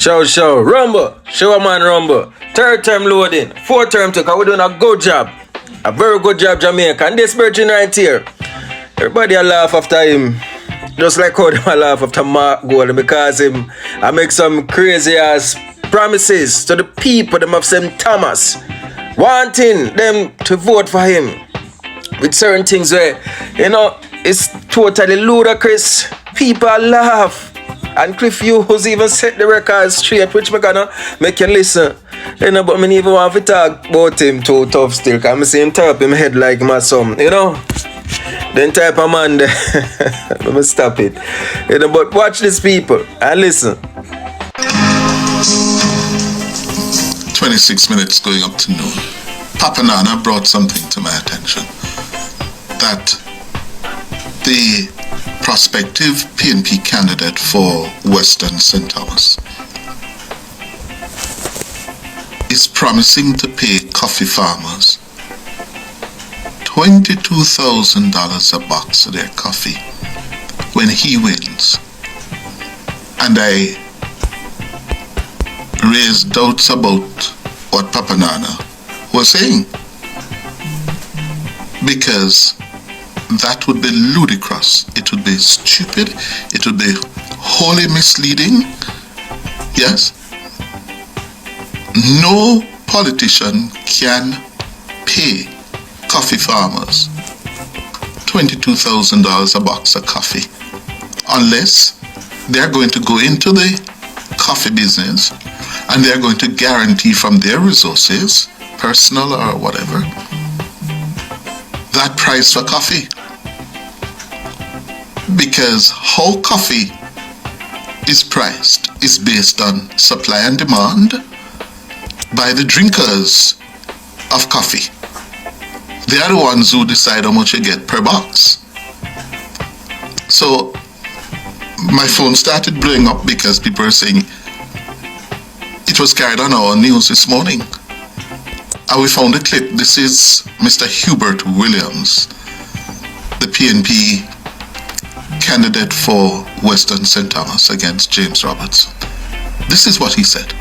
Show. Rumble. Show a man rumble. Third term loading. Fourth term took. We're doing a good job. A very good job, Jamaica. And this virgin right here. Everybody a laugh after him. Just like how they laugh after Mark Golden because I make some crazy ass promises to the people them of St. Thomas. Wanting them to vote for him. With certain things where, it's totally ludicrous. People laugh. And Cliff Hughes even set the record straight, which me gonna make you listen. But me even want to talk about him too tough still, because I see him type in my head like my son, Then type of man there. Let me stop it. But watch these people and listen. 26 minutes going up to noon. Papa Nana brought something to my attention. That the prospective PNP candidate for Western St. Thomas is promising to pay coffee farmers $22,000 a box of their coffee when he wins. And I raised doubts about what Papa Nana was saying, because that would be ludicrous. It would be stupid. It would be wholly misleading. Yes? No politician can pay coffee farmers $22,000 a box of coffee unless they're going to go into the coffee business and they're going to guarantee from their resources, personal or whatever, that price for coffee. Because how coffee is priced is based on supply and demand by the drinkers of coffee. They are the ones who decide how much you get per box. So my phone started blowing up because people are saying it was carried on our news this morning. And we found a clip. This is Mr. Hubert Williams, the PNP candidate for Western St. Thomas against James Roberts. This is what he said.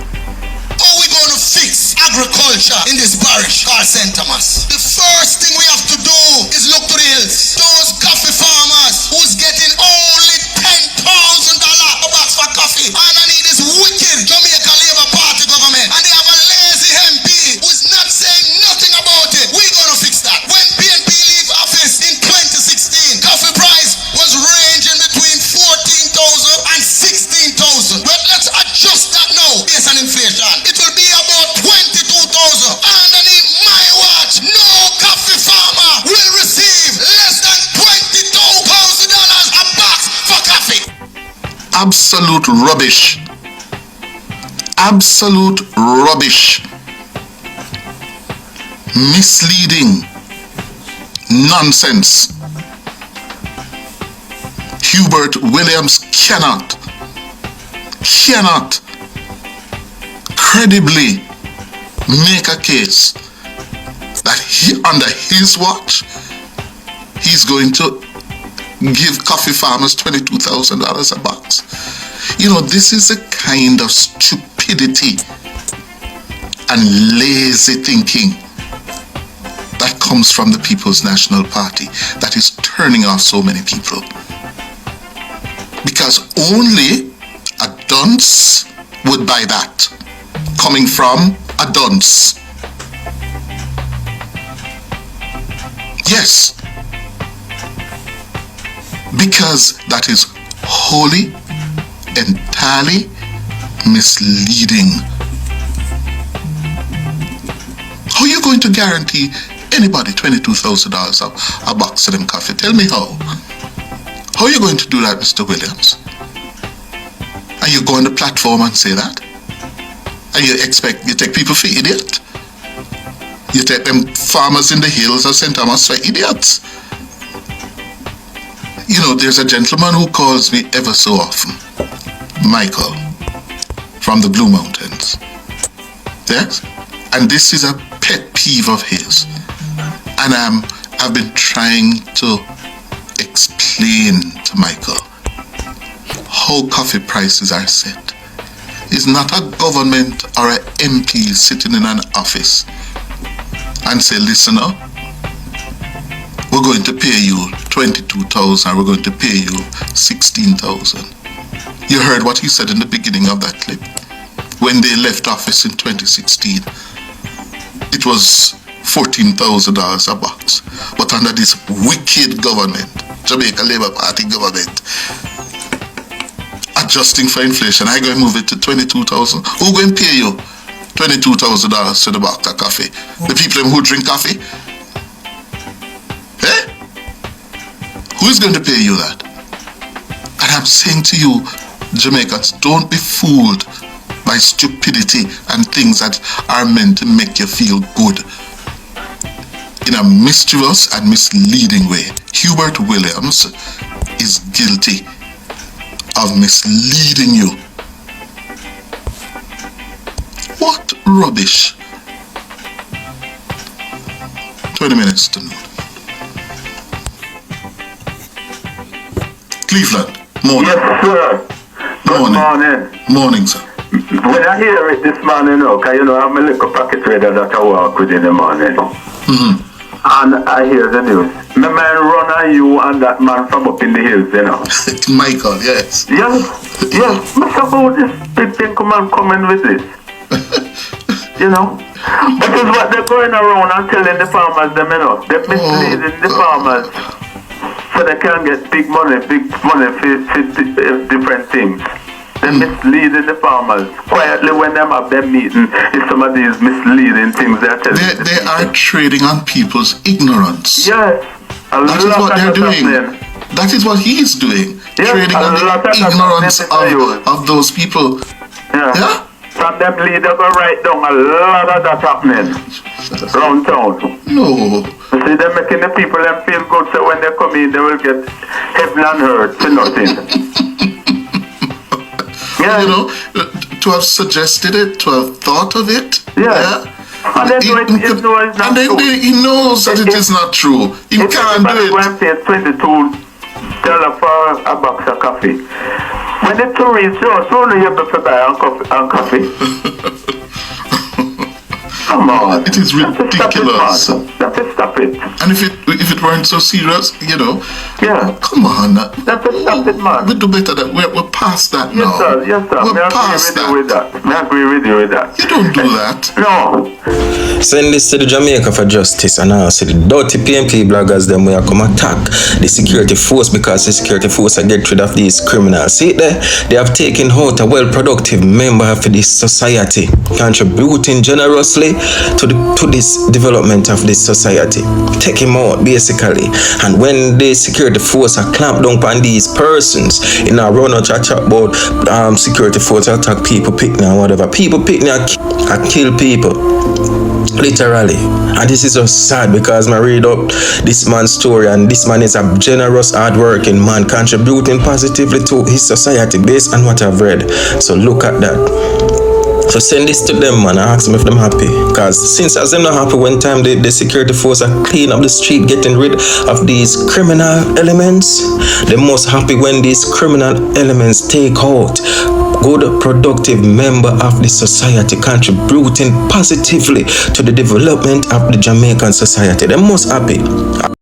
How are we going to fix agriculture in this parish called St. Thomas? The first thing we have to do is look to the hills. Those coffee farmers who's getting only $10,000 a box for coffee. And I need this wicked Jamaica Labour Party government. And they have a lazy MP who's not saying nothing about it. We're going to fix that. When PNP leave office in 2016, coffee price was ranging between 14,000 and 16,000. Well, let's adjust that now based on inflation. It will be about 22,000. Underneath my watch, no coffee farmer will receive less than $22,000 a box for coffee. Absolute rubbish. Absolute rubbish. Misleading. Nonsense. Hubert Williams cannot credibly make a case that under his watch he's going to give coffee farmers $22,000 a box. This is a kind of stupidity and lazy thinking that comes from the People's National Party that is turning off so many people. Because only a dunce would buy that, coming from a dunce. Yes, because that is wholly, entirely misleading. How are you going to guarantee anybody $22,000 a box of them coffee? Tell me how. How are you going to do that, Mr. Williams? And you go on the platform and say that? And you take people for idiot? You take them farmers in the hills of St. Thomas for idiots? There's a gentleman who calls me ever so often, Michael, from the Blue Mountains. Yes? And this is a pet peeve of his. And I've been trying to explain to Michael how coffee prices are set. It's is not a government or an MP sitting in an office and say, listen up, we're going to pay you 22,000, we're going to pay you 16,000. You heard what he said in the beginning of that clip. When they left office in 2016, it was $14,000 a box. But under this wicked government, Jamaica Labour Party government, adjusting for inflation, I going to move it to 22,000. Who going to pay you $22,000 to the box of coffee? The people who drink coffee? Eh? Who is going to pay you that? And I'm saying to you, Jamaicans, don't be fooled by stupidity and things that are meant to make you feel good in a mischievous and misleading way. Hubert Williams is guilty of misleading you. What rubbish. 20 minutes to noon. Cleveland, morning. Yes, sir. Good morning. Morning, sir. When I hear it this morning, because I'm a little packet trader that I work with in the morning. Mm-hmm. And I hear the news. My man run on you and that man from up in the hills, Michael, yes. Yes. Mr. About this big thing coming with this. But it's what they're going around and telling the farmers them, They're misleading the farmers so they can get big money for different things. They're misleading the farmers. Quietly when them have their meeting, it's some of these misleading things they're telling them. They are trading on people's ignorance. Yes. That is what they're doing. That is what he is doing. Yes, trading on the ignorance of those people. Yeah? From them leaders go right down, a lot of that happening around town. No. You see, they're making the people them feel good, so when they come in, they will get heaven and earth for nothing. Yeah. To have suggested it, to have thought of it. Yeah. And then he knows that it is not true. He can't do it. When pay $22 for a box of coffee. When the tourists so only you have to buy a coffee. Come on. It is ridiculous. Stop it. And if it weren't so serious, Yeah. Come on. Stop it, man. We do better that we're past that now. Yes, sir. We're past that. I agree with you with that. You don't do that. No. Send this to the Jamaica for justice and also the dirty PNP bloggers them will come attack the security force because the security force are get rid of these criminals. See there? They have taken out a well-productive member of this society, contributing generously to this development of this society. Take him out basically. And when the security force are clamped down on these persons, run out chat about security force attack people picnic and whatever. People picnic and kill people. Literally. And this is so sad because I read up this man's story, and this man is a generous, hard-working man contributing positively to his society based on what I've read. So look at that. So send this to them, man, and ask them if they're happy. Because since as they're not happy when time the security force are clean up the street, getting rid of these criminal elements, they're most happy when these criminal elements take out good, productive member of the society, contributing positively to the development of the Jamaican society. They're most happy.